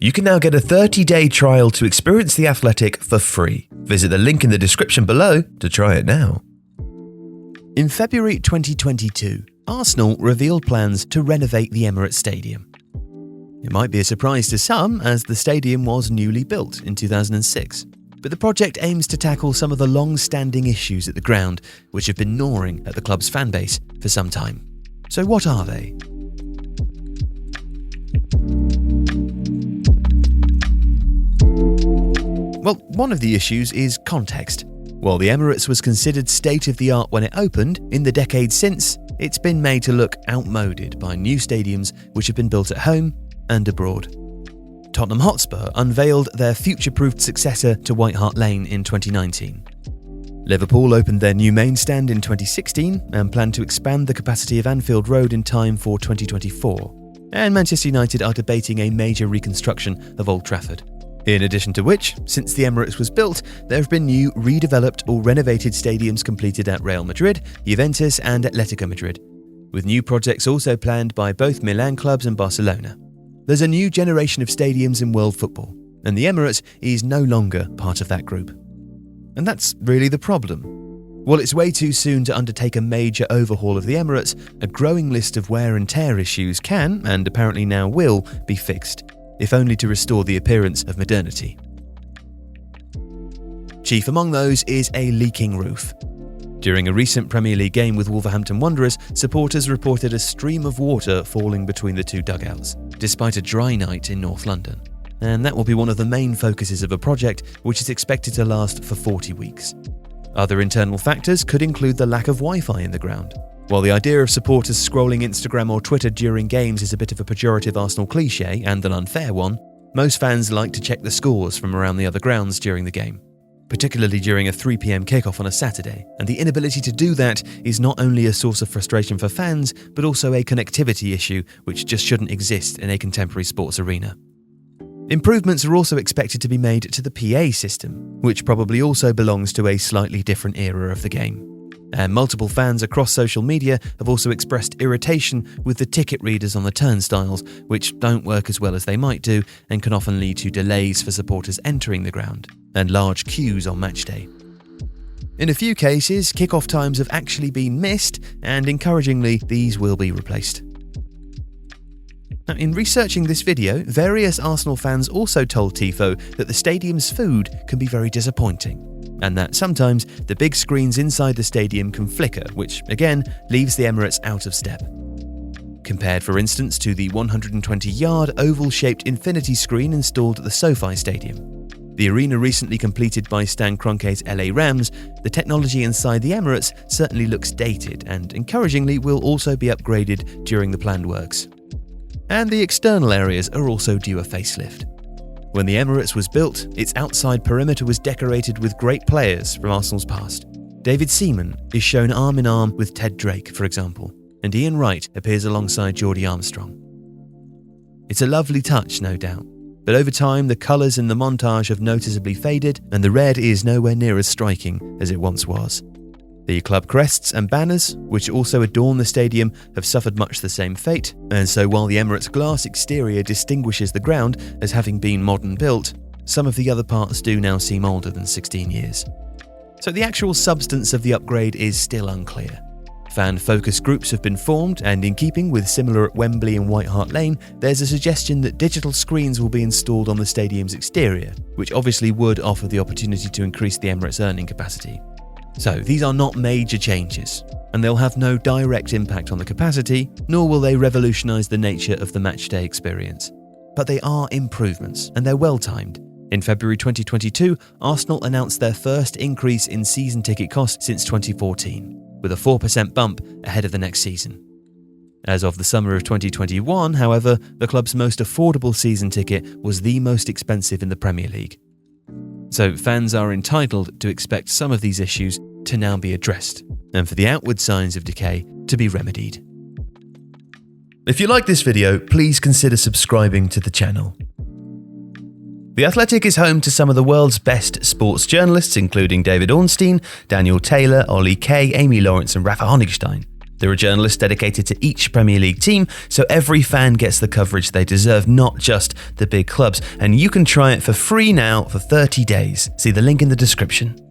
You can now get a 30-day trial to experience The Athletic for free. Visit the link in the description below to try it now. In February 2022, Arsenal revealed plans to renovate the Emirates Stadium. It might be a surprise to some, as the stadium was newly built in 2006. But the project aims to tackle some of the long-standing issues at the ground, which have been gnawing at the club's fan base for some time. So what are they? Well, one of the issues is context. While the Emirates was considered state-of-the-art when it opened, in the decades since, it's been made to look outmoded by new stadiums which have been built at home and abroad. Tottenham Hotspur unveiled their future-proofed successor to White Hart Lane in 2019. Liverpool opened their new main stand in 2016 and plan to expand the capacity of Anfield Road in time for 2024. And Manchester United are debating a major reconstruction of Old Trafford. In addition to which, since the Emirates was built, there have been new redeveloped or renovated stadiums completed at Real Madrid, Juventus and Atletico Madrid, with new projects also planned by both Milan clubs and Barcelona. There's a new generation of stadiums in world football, and the Emirates is no longer part of that group. And that's really the problem. While it's way too soon to undertake a major overhaul of the Emirates, a growing list of wear and tear issues can, and apparently now will, be fixed, if only to restore the appearance of modernity. Chief among those is a leaking roof. During a recent Premier League game with Wolverhampton Wanderers, supporters reported a stream of water falling between the two dugouts, despite a dry night in North London. And that will be one of the main focuses of a project which is expected to last for 40 weeks. Other internal factors could include the lack of Wi-Fi in the ground. While the idea of supporters scrolling Instagram or Twitter during games is a bit of a pejorative Arsenal cliché and an unfair one, most fans like to check the scores from around the other grounds during the game, particularly during a 3 p.m. kickoff on a Saturday, and the inability to do that is not only a source of frustration for fans, but also a connectivity issue which just shouldn't exist in a contemporary sports arena. Improvements are also expected to be made to the PA system, which probably also belongs to a slightly different era of the game. And multiple fans across social media have also expressed irritation with the ticket readers on the turnstiles, which don't work as well as they might do and can often lead to delays for supporters entering the ground and large queues on matchday. In a few cases, kickoff times have actually been missed, and encouragingly, these will be replaced. Now, in researching this video, various Arsenal fans also told Tifo that the stadium's food can be very disappointing, and that sometimes the big screens inside the stadium can flicker, which again leaves the Emirates out of step. Compared, for instance, to the 120-yard oval-shaped infinity screen installed at the SoFi Stadium. The arena recently completed by Stan Kroenke's LA Rams, the technology inside the Emirates certainly looks dated and encouragingly will also be upgraded during the planned works. And the external areas are also due a facelift. When the Emirates was built, its outside perimeter was decorated with great players from Arsenal's past. David Seaman is shown arm in arm with Ted Drake, for example, and Ian Wright appears alongside Geordie Armstrong. It's a lovely touch, no doubt, but over time the colours in the montage have noticeably faded and the red is nowhere near as striking as it once was. The club crests and banners, which also adorn the stadium, have suffered much the same fate, and so while the Emirates' glass exterior distinguishes the ground as having been modern built, some of the other parts do now seem older than 16 years. So the actual substance of the upgrade is still unclear. Fan focus groups have been formed, and in keeping with similar at Wembley and White Hart Lane, there's a suggestion that digital screens will be installed on the stadium's exterior, which obviously would offer the opportunity to increase the Emirates' earning capacity. So these are not major changes, and they'll have no direct impact on the capacity, nor will they revolutionise the nature of the matchday experience. But they are improvements, and they're well-timed. In February 2022, Arsenal announced their first increase in season ticket costs since 2014, with a 4% bump ahead of the next season. As of the summer of 2021, however, the club's most affordable season ticket was the most expensive in the Premier League. So fans are entitled to expect some of these issues to now be addressed, and for the outward signs of decay to be remedied. If you like this video, please consider subscribing to the channel. The Athletic is home to some of the world's best sports journalists, including David Ornstein, Daniel Taylor, Ollie Kay, Amy Lawrence and Rafa Honigstein. There are journalists dedicated to each Premier League team, so every fan gets the coverage they deserve, not just the big clubs. And you can try it for free now for 30 days. See the link in the description.